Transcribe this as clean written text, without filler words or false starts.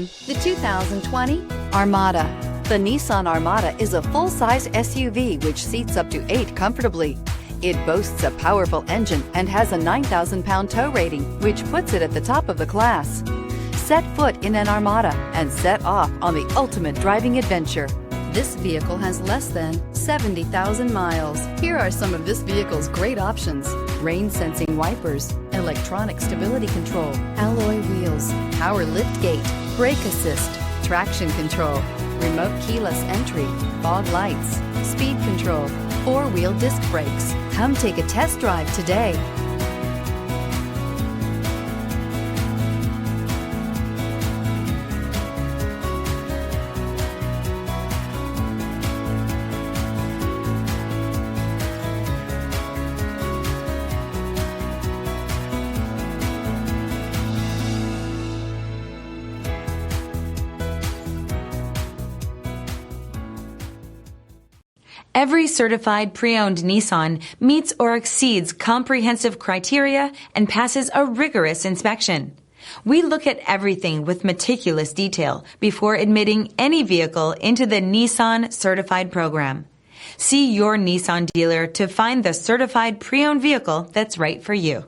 The 2020 Armada. The Nissan Armada is a full-size SUV which seats up to 8 comfortably. It boasts a powerful engine and has a 9,000-pound tow rating, which puts it at the top of the class. Set foot in an Armada and set off on the ultimate driving adventure. This vehicle has less than 70,000 miles. Here are some of this vehicle's great options: rain-sensing wipers, electronic stability control, alloy wheels, power liftgate, brake assist, traction control, remote keyless entry, fog lights, speed control, 4-wheel disc brakes. Come take a test drive today. Every certified pre-owned Nissan meets or exceeds comprehensive criteria and passes a rigorous inspection. We look at everything with meticulous detail before admitting any vehicle into the Nissan Certified program. See your Nissan dealer to find the certified pre-owned vehicle that's right for you.